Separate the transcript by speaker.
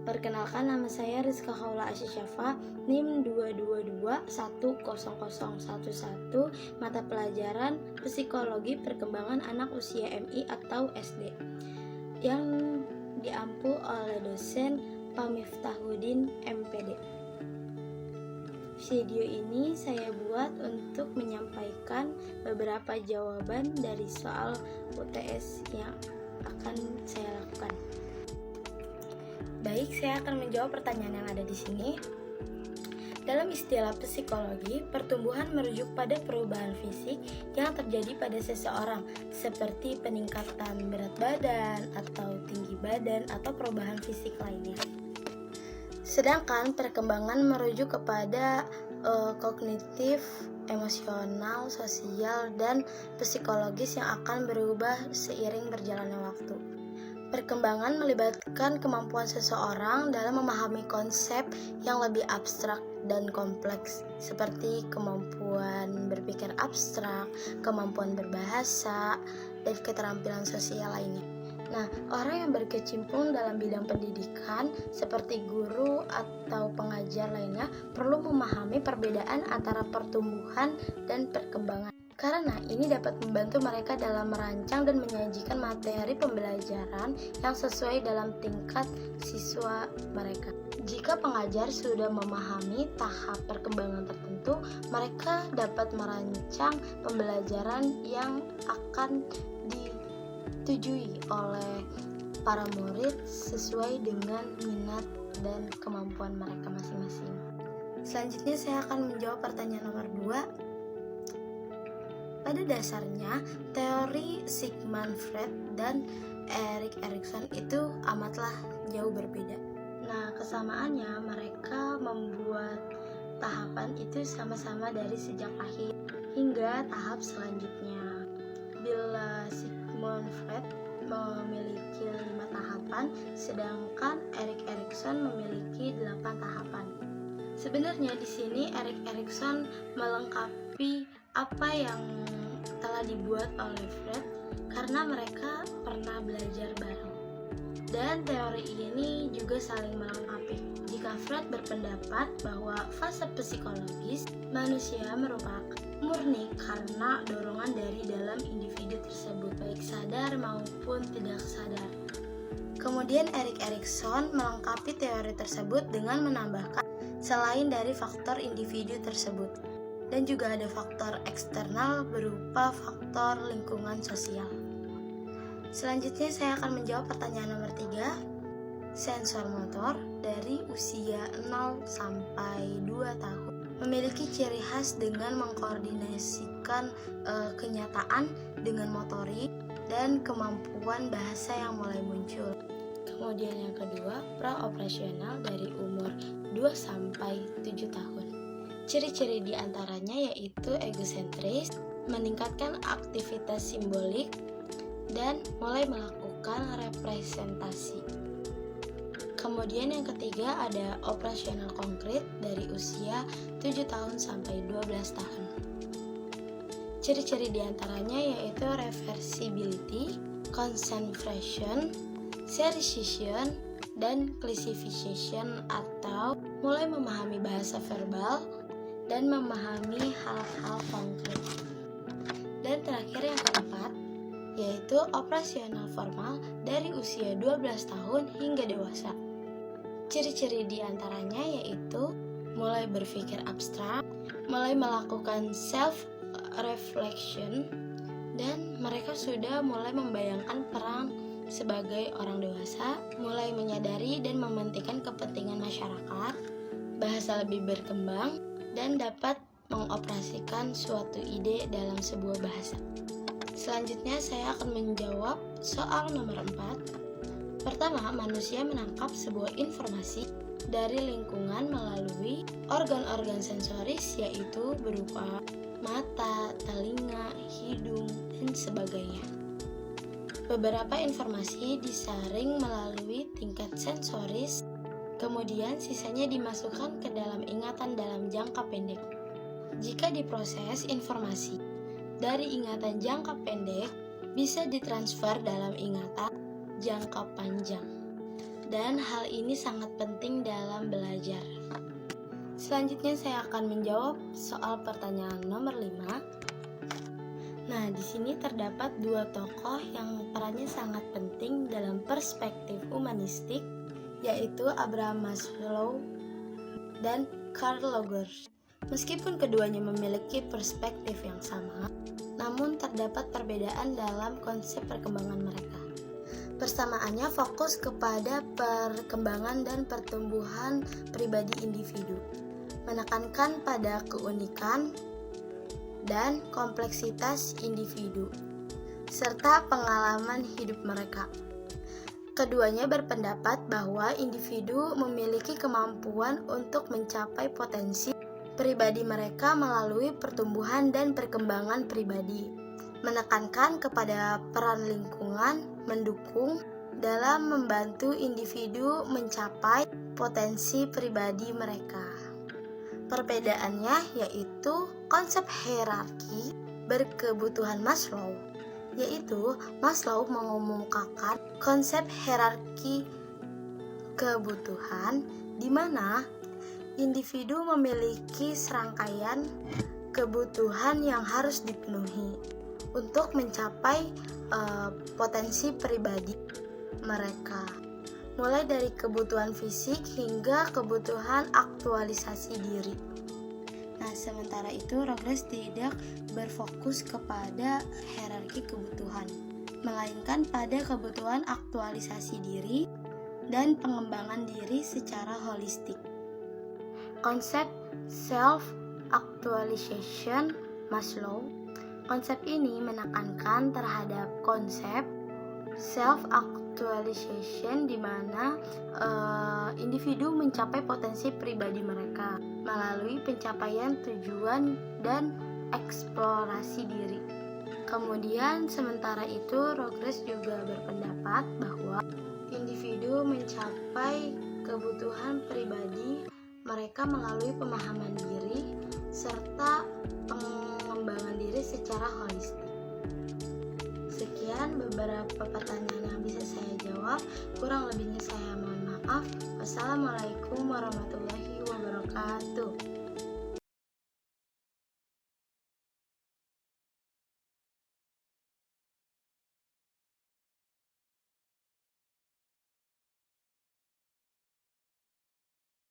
Speaker 1: Perkenalkan, nama saya Rizka Haula Asysyafa, NIM 222100011, mata pelajaran Psikologi Perkembangan Anak Usia MI atau SD, yang diampu oleh dosen Pamiftahudin MPD. Video ini saya buat untuk menyampaikan beberapa jawaban dari soal UTS yang akan saya lakukan. Baik, saya akan menjawab pertanyaan yang ada di sini. Dalam istilah psikologi, pertumbuhan merujuk pada perubahan fisik yang terjadi pada seseorang, seperti peningkatan berat badan atau tinggi badan atau perubahan fisik lainnya. Sedangkan perkembangan merujuk kepada kognitif, emosional, sosial, dan psikologis yang akan berubah seiring berjalannya waktu. Perkembangan melibatkan kemampuan seseorang dalam memahami konsep yang lebih abstrak dan kompleks, seperti kemampuan berpikir abstrak, kemampuan berbahasa, dan keterampilan sosial lainnya. Nah, orang yang berkecimpung dalam bidang pendidikan seperti guru atau pengajar lainnya perlu memahami perbedaan antara pertumbuhan dan perkembangan. Karena ini dapat membantu mereka dalam merancang dan menyajikan materi pembelajaran yang sesuai dalam tingkat siswa mereka. Jika pengajar sudah memahami tahap perkembangan tertentu, mereka dapat merancang pembelajaran yang akan ditujui oleh para murid sesuai dengan minat dan kemampuan mereka masing-masing. Selanjutnya saya akan menjawab pertanyaan nomor 2. Pada dasarnya, teori Sigmund Freud dan Erik Erikson itu amatlah jauh berbeda. Nah, kesamaannya mereka membuat tahapan itu sama-sama dari sejak lahir hingga tahap selanjutnya. Bila Sigmund Freud memiliki 5 tahapan, sedangkan Erik Erikson memiliki 8 tahapan. Sebenarnya di sini Erik Erikson melengkapi apa yang telah dibuat oleh Freud karena mereka pernah belajar bareng. Dan teori ini juga saling melengkapi. Jika Freud berpendapat bahwa fase psikologis manusia merupakan murni karena dorongan dari dalam individu tersebut, baik sadar maupun tidak sadar. Kemudian Erik Erikson melengkapi teori tersebut dengan menambahkan selain dari faktor individu tersebut, dan juga ada faktor eksternal berupa faktor lingkungan sosial. Selanjutnya saya akan menjawab pertanyaan nomor 3. Sensor motor dari usia 0 sampai 2 tahun memiliki ciri khas dengan mengkoordinasikan kenyataan dengan motorik dan kemampuan bahasa yang mulai muncul. Kemudian yang kedua, praoperasional dari umur 2 sampai 7 tahun. Ciri-ciri diantaranya yaitu egosentris, meningkatkan aktivitas simbolik, dan mulai melakukan representasi. Kemudian yang ketiga ada operasional konkret dari usia 7 tahun sampai 12 tahun. Ciri-ciri diantaranya yaitu reversibility, concentration, serialization, dan classification atau mulai memahami bahasa verbal dan memahami hal-hal konkret. Dan terakhir yang keempat, yaitu operasional formal dari usia 12 tahun hingga dewasa. Ciri-ciri diantaranya yaitu mulai berpikir abstrak, mulai melakukan self-reflection, dan mereka sudah mulai membayangkan peran sebagai orang dewasa, mulai menyadari dan mementingkan kepentingan masyarakat, bahasa lebih berkembang, dan dapat mengoperasikan suatu ide dalam sebuah bahasa. Selanjutnya saya akan menjawab soal nomor 4. Pertama, manusia menangkap sebuah informasi dari lingkungan melalui organ-organ sensoris, yaitu berupa mata, telinga, hidung, dan sebagainya. Beberapa informasi disaring melalui tingkat sensoris, kemudian sisanya dimasukkan ke dalam ingatan dalam jangka pendek. Jika diproses, informasi dari ingatan jangka pendek bisa ditransfer dalam ingatan jangka panjang. dan hal ini sangat penting dalam belajar. Selanjutnya saya akan menjawab soal pertanyaan nomor 5. Nah, di sini terdapat dua tokoh yang perannya sangat penting dalam perspektif humanistik, yaitu Abraham Maslow dan Carl Rogers. Meskipun keduanya memiliki perspektif yang sama, namun terdapat perbedaan dalam konsep perkembangan mereka. Persamaannya fokus kepada perkembangan dan pertumbuhan pribadi individu, menekankan pada keunikan dan kompleksitas individu, serta pengalaman hidup mereka. Keduanya berpendapat bahwa individu memiliki kemampuan untuk mencapai potensi pribadi mereka melalui pertumbuhan dan perkembangan pribadi, menekankan kepada peran lingkungan mendukung dalam membantu individu mencapai potensi pribadi mereka. Perbedaannya yaitu konsep hierarki berkebutuhan Maslow, yaitu Maslow mengemukakan konsep hierarki kebutuhan di mana individu memiliki serangkaian kebutuhan yang harus dipenuhi untuk mencapai potensi pribadi mereka, mulai dari kebutuhan fisik hingga kebutuhan aktualisasi diri. Nah, sementara itu Rogers tidak berfokus kepada hierarki kebutuhan, melainkan pada kebutuhan aktualisasi diri dan pengembangan diri secara holistik. Konsep self-actualization Maslow. Konsep ini menekankan terhadap konsep self-actualization di mana individu mencapai potensi pribadi mereka melalui pencapaian tujuan dan eksplorasi diri. Kemudian sementara itu Rogers juga berpendapat bahwa individu mencapai kebutuhan pribadi mereka melalui pemahaman diri serta pengembangan diri secara holistik. Sekian beberapa pertanyaan yang bisa saya jawab. Kurang lebihnya saya mohon maaf. Wassalamualaikum warahmatullahi wabarakatuh.